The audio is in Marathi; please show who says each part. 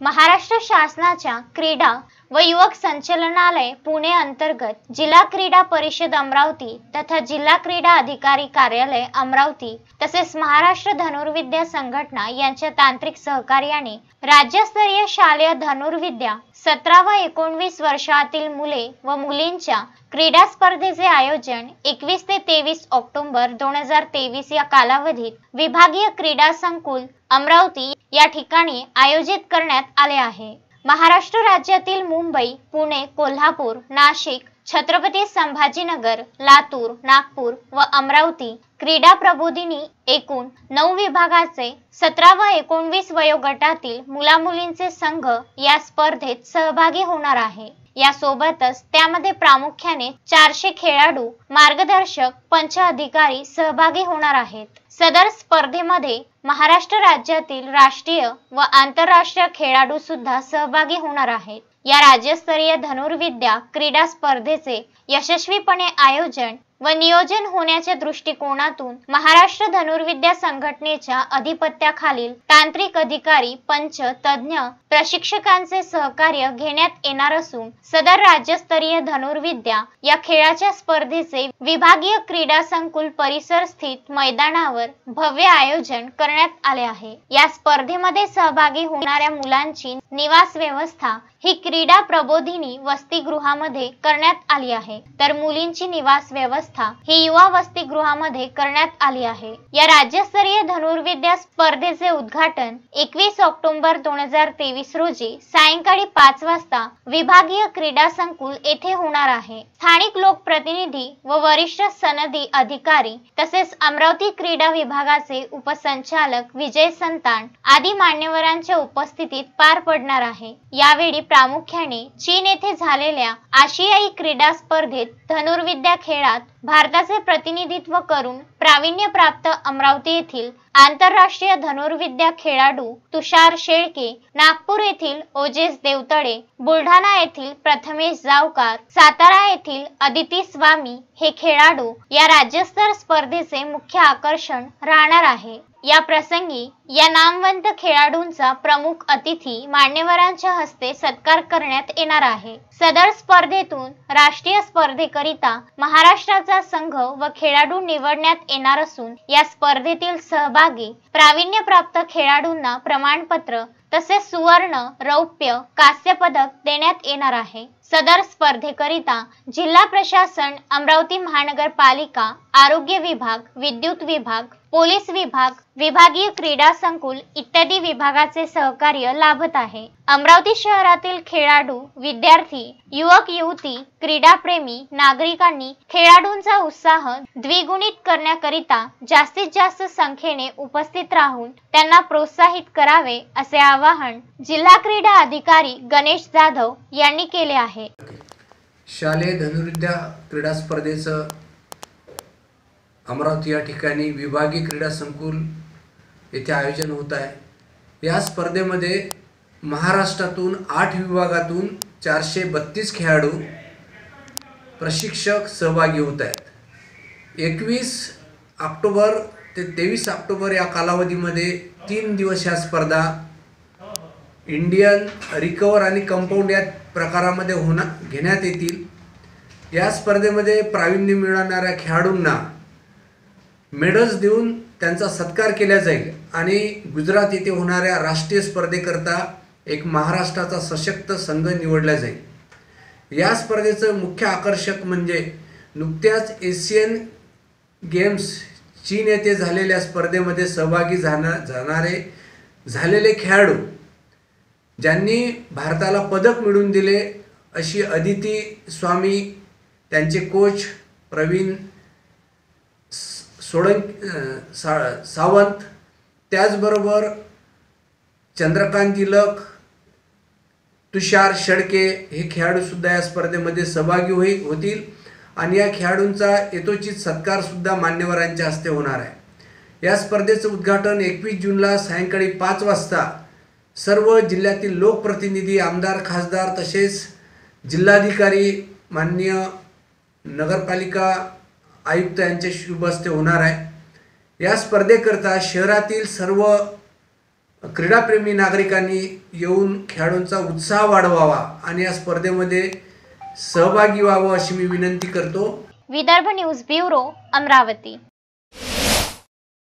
Speaker 1: महाराष्ट्र शासनाच्या क्रीडा व युवक संचालनालय पुणे अंतर्गत जिल्हा क्रीडा परिषद अमरावती तथा जिल्हा क्रीडा अधिकारी कार्यालय अमरावती तसेच महाराष्ट्र धनुर्विद्या संघटना यांच्या तांत्रिक सहकार्याने राज्यस्तरीय शालेय धनुर्विद्या 17 व 19 वर्षातील मुले व मुलींच्या क्रीडा स्पर्धेचे आयोजन 21 ते 23 ऑक्टोबर 2023 या कालावधीत विभागीय क्रीडा संकुल अमरावती या ठिकाणी आयोजित करण्यात आले आहे। महाराष्ट्र राज्यातील मुंबई, पुणे, कोल्हापूर, नाशिक, छत्रपती संभाजीनगर, लातूर, नागपूर व अमरावती क्रीडा प्रबोधिनी एकूण 9 विभागाचे 17 व 19 वयोगटातील मुलामुलींचे संघ या स्पर्धेत सहभागी होणार आहे। यासोबतच त्यामध्ये प्रामुख्याने 400 खेळाडू, मार्गदर्शक, पंच अधिकारी सहभागी होणार आहेत। सदर स्पर्धेमध्ये महाराष्ट्र राज्यातील राष्ट्रीय व आंतरराष्ट्रीय खेळाडू सुद्धा सहभागी होणार आहेत। या राज्यस्तरीय धनुर्विद्या क्रीडा स्पर्धेचे यशस्वीपणे आयोजन व नियोजन होण्याच्या दृष्टिकोनातून महाराष्ट्र धनुर्विद्या संघटनेच्या अधिपत्याखालील तांत्रिक अधिकारी, पंच, तज्ञ, प्रशिक्षकांचे सहकार्य घेण्यात येणार असून सदर राज्यस्तरीय धनुर्विद्या या खेळाच्या स्पर्धेचे विभागीय क्रीडा संकुल परिसर स्थित मैदानावर भव्य आयोजन करण्यात आले आहे। या स्पर्धेमध्ये सहभागी होणाऱ्या मुलांची निवास व्यवस्था ही क्रीडा प्रबोधिनी वसतिगृहामध्ये करण्यात आली आहे, तर मुलींची निवास व्यवस्था ही युवा वसतिगृहामध्ये करण्यात आली आहे। या राज्यस्तरीय धनुर्विद्या स्पर्धेचे उद्घाटन 21 ऑक्टोबर 2023 रोजी सायंकाळी 5 वाजता विभागीय क्रीडा संकुल येथे होणार आहे। स्थानिक लोकप्रतिनिधी व वरिष्ठ सनदी अधिकारी तसेच अमरावती क्रीडा विभागाचे उपसंचालक विजय संतान आदी मान्यवरांच्या उपस्थितीत पार पडणार आहे। यावेळी प्रामुख्याने चीन येथे झालेल्या आशियाई क्रीडा स्पर्धेत धनुर्विद्या खेळात भारताचे प्रतिनिधित्व करून प्रावीण्य प्राप्त अमरावती येथील आंतरराष्ट्रीय धनुर्विद्या खेळाडू तुषार शेळके, नागपूर येथील ओजेस देवतळे, बुलढाणा येथील प्रथमेश जावकार, सातारा येथील अदिती स्वामी हे खेळाडू या राज्यस्तर स्पर्धेचे मुख्य आकर्षण राहणार आहे। या प्रसंगी या नामवंत खेळाडूंचा प्रमुख अतिथी मान्यवरांच्या हस्ते सत्कार करण्यात येणार आहे। सदर स्पर्धेतून राष्ट्रीय स्पर्धेकरिता महाराष्ट्राचा संघ व खेळाडू निवडण्यात येणार असून या स्पर्धेतील सहभागी प्रावीण्य प्राप्त खेळाडूंना प्रमाणपत्र तसेच सुवर्ण, रौप्य, कांस्य पदक देण्यात येणार आहे। सदर स्पर्धेकरिता जिल्हा प्रशासन, अमरावती महानगरपालिका, आरोग्य विभाग, विद्युत विभाग, पोलीस विभाग, विभागीय क्रीडा संकुल इत्यादी विभागाचे सहकार्य लाभत आहे। अमरावती शहरातील खेळाडू, विद्यार्थी, युवक युवती, क्रीडाप्रेमी नागरिकांनी खेळाडूंचा उत्साह द्विगुणित करण्याकरिता जास्तीत जास्त संख्येने उपस्थित राहून त्यांना प्रोत्साहित करावे असे आवाहन जिल्हा क्रीडा अधिकारी गणेश जाधव यांनी केले आहे।
Speaker 2: शालेय धनुर्विद्या क्रीडा स्पर्धेचं अमरावती या ठिकाणी विभागीय क्रीडा संकुल येथे आयोजन होत आहे। या स्पर्धेमध्ये महाराष्ट्रातून 8 विभागातून 432 खेळाडू, प्रशिक्षक सहभागी होत आहेत। 21 ऑक्टोबर ते 23 ऑक्टोबर या कालावधीमध्ये 3 दिवस या स्पर्धा इंडियन रिकव्हर आणि कंपाऊंड या प्रकारामध्ये घेण्यात येतील। या स्पर्धेमध्ये प्रावीण्य मिळवणाऱ्या खेळाडूंना मेडल्स देऊन त्यांचा सत्कार केला जाईल आणि गुजरात येथे होणाऱ्या राष्ट्रीय स्पर्धेकरता एक महाराष्ट्राचा सशक्त संघ निवडला जाईल। या स्पर्धेचं मुख्य आकर्षक म्हणजे नुकत्याच एशियन गेम्स चीन येथे झालेल्या स्पर्धेमध्ये सहभागी झालेले खेळाडू ज्यांनी भारताला पदक मिळवून दिले अशी अदिती स्वामी, त्यांचे कोच प्रवीण सावंत, त्याचबरोबर चंद्रकांत तिलक, तुषार शेळके हे खेळाडू सुद्धा या स्पर्धेमध्ये सहभागी होतील आणि या खेळाडूंचा यथोचित सत्कार सुद्धा मान्यवरांच्या हस्ते होणार आहे। या स्पर्धेचं उद्घाटन 21 जूनला सायंकाळी 5 वाजता सर्व जिल्ह्यातील लोकप्रतिनिधी, आमदार, खासदार तसेच जिल्हाधिकारी, माननीय नगरपालिका आयुक्त यांचे शुभ हस्ते होणार आहे। या स्पर्धेकरता शहरातील सर्व क्रीडाप्रेमी नागरिकांनी येऊन खेळाडूंचा उत्साह वाढवावा आणि या स्पर्धेमध्ये सहभागी व्हावं अशी मी विनंती करतो.
Speaker 1: Vidarbha news bureau, Amravati.